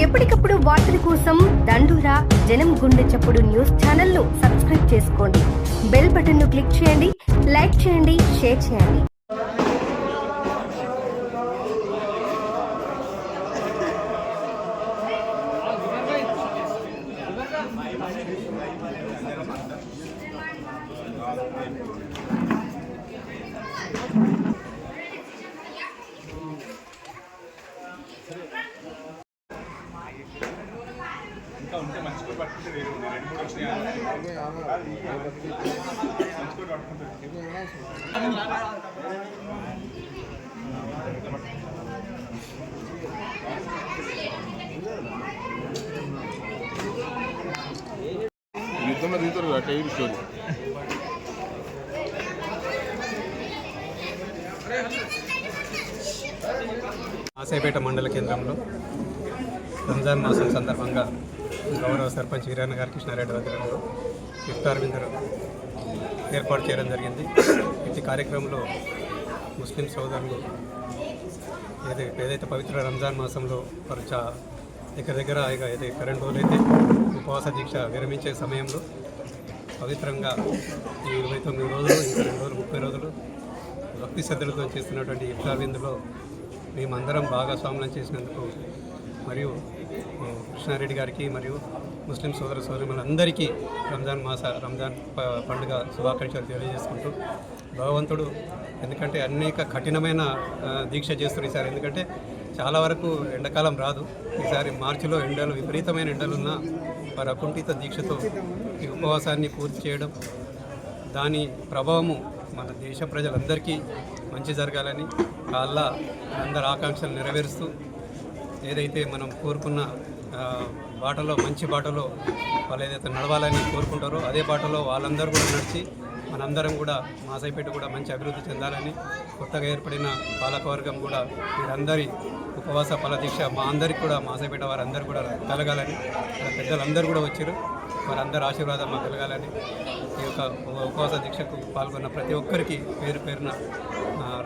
ఎప్పటికప్పుడు వార్తల కోసం దండూరా జనం గుండె చప్పుడు న్యూస్ ఛానల్ ను సబ్స్క్రైబ్ చేసుకోండి. బెల్ బటన్ ను క్లిక్ చేయండి, లైక్ చేయండి, షేర్ చేయండి. ఇంకా ఉంటే మంచి కూడా పట్టుకుంటే వేరే ఉంది. 2-3 వచ్చినాయి మంచి కూడా పట్టుకుంటుంది. యుద్ధంలో దిగుతారు అట్లా ఈ స్టోరీ. ఆసేపేట మండల కేంద్రంలో రంజాన్ మాసం సందర్భంగా గౌరవ సర్పంచ్ వీరన్న గారి కృష్ణారెడ్డి ఆధ్వర్యంలో ఇఫ్తార్ విందులు ఏర్పాటు చేయడం జరిగింది. ఈ కార్యక్రమంలో ముస్లిం సోదరులు ఏదైతే పవిత్ర రంజాన్ మాసంలో వారు దగ్గర 2 రోజులైతే ఉపవాస దీక్ష విరమించే సమయంలో పవిత్రంగా ఈ 29 రోజులు ఇంకా 2 రోజులు 30 రోజులు భక్తి శ్రద్ధలతో చేస్తున్నటువంటి ఇఫ్తార్ విందులో మేమందరం భాగస్వామ్యం చేసినందుకు మరియు కృష్ణారెడ్డి గారికి మరియు ముస్లిం సోదర సోదరులందరికీ రంజాన్ పండుగ శుభాకాంక్షలు తెలియజేసుకుంటూ భగవంతుడు ఎందుకంటే అనేక కఠినమైన దీక్ష చేస్తున్నారు ఈసారి. ఎందుకంటే చాలా వరకు ఎండాకాలం రాదు. ఈసారి మార్చిలో విపరీతమైన ఎండలున్న వారి అకుంఠిత దీక్షతో ఈ ఉపవాసాన్ని పూర్తి చేయడం, దాని ప్రభావము మన దేశ ప్రజలందరికీ మంచి జరగాలని అల్లా అందరి ఆకాంక్షలు నెరవేరుస్తూ ఏదైతే మనం కోరుకున్న బాటలో మంచి బాటలో వాళ్ళు ఏదైతే నడవాలని కోరుకుంటారో అదే బాటలో వాళ్ళందరూ కూడా నడిచి మనందరం కూడా మాసైపేట కూడా మంచి అభివృద్ధి చెందాలని, కొత్తగా ఏర్పడిన పాలకవర్గం కూడా వీరందరి ఉపవాస ఫలదీక్ష మా అందరికి కూడా మాసైపేట వారందరూ కూడా కలగాలని, పెద్దలందరూ కూడా వచ్చారు, వారందరి ఆశీర్వాదం మాకు కలగాలని ఈ యొక్క ఉపవాస దీక్షకు పాల్గొన్న ప్రతి ఒక్కరికి పేరు పేరున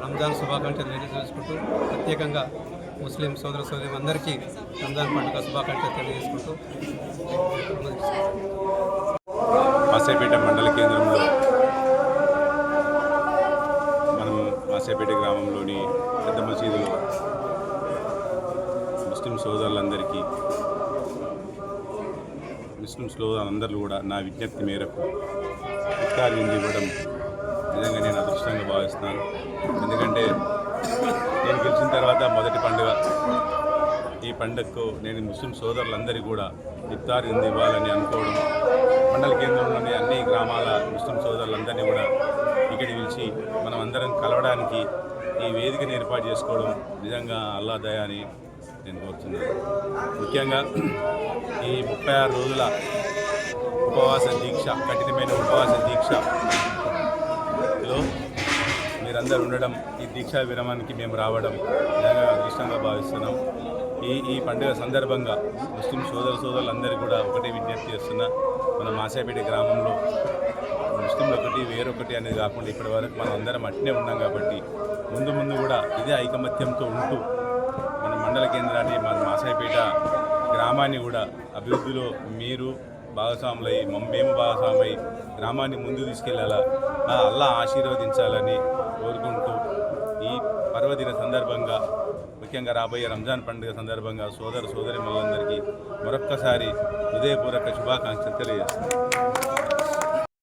రంజాన్ శుభాకాంక్షలు తెలియజేసుకుంటూ ప్రత్యేకంగా ముస్లిం సోదర సోదరులందరికీ రంజాన్ పండుగ శుభాకాంక్షలు తెలియజేసుకుంటూ ఆసేపేట మండల కేంద్రంలో మనం ఆసేపేట గ్రామంలోని పెద్ద మసీదులో ముస్లిం సోదరులందరికీ అందరూ కూడా నా విజ్ఞప్తి మేరకు ఇఫ్తార్ విందు ఇవ్వడం నిజంగా నేను అదృష్టంగా భావిస్తున్నాను. ఎందుకంటే నేను గెలిచిన తర్వాత మొదటి పండుగ ఈ పండుగకు నేను ముస్లిం సోదరులందరికీ కూడా ఇఫ్తార్ విందు ఇవ్వాలని అనుకోవడం, మండల కేంద్రంలోని అన్ని గ్రామాల ముస్లిం సోదరులందరినీ కూడా ఇక్కడికి పిలిచి మనం అందరం కలవడానికి ఈ వేదికను ఏర్పాటు చేసుకోవడం నిజంగా అల్లా దయ అని నేను కోరుతున్నాను. ముఖ్యంగా ఈ 36 రోజుల ఉపవాస దీక్ష, కఠినమైన ఉపవాస దీక్షలో మీరందరూ ఉండడం, ఈ దీక్షా విరమణకి మేము రావడం నిజంగా అదృష్టంగా భావిస్తున్నాం. ఈ పండుగ సందర్భంగా ముస్లిం సోదరులందరూ కూడా ఒకటే విజ్ఞప్తి చేస్తున్నా, మన మాసేపేట గ్రామంలో ముస్లింలు ఒకటి వేరొకటి అనేది కాకుండా ఇప్పటి వరకు మనం అందరం అట్నే ఉన్నాం కాబట్టి ముందు కూడా ఇదే ఐకమత్యంతో ఉంటూ మన మండల కేంద్రాన్ని, మన మాసాయిపేట గ్రామాన్ని కూడా అభివృద్ధిలో మీరు భాగస్వాములై మేము భాగస్వామై గ్రామాన్ని ముందుకు తీసుకెళ్లాలా, అల్లా ఆశీర్వదించాలని కోరుకుంటూ ఈ పర్వదిన సందర్భంగా ముఖ్యంగా రాబోయే రంజాన్ పండుగ సందర్భంగా సోదరులందరికీ మరొక్కసారి హృదయపూర్వక శుభాకాంక్షలు తెలియజేస్తున్నాను.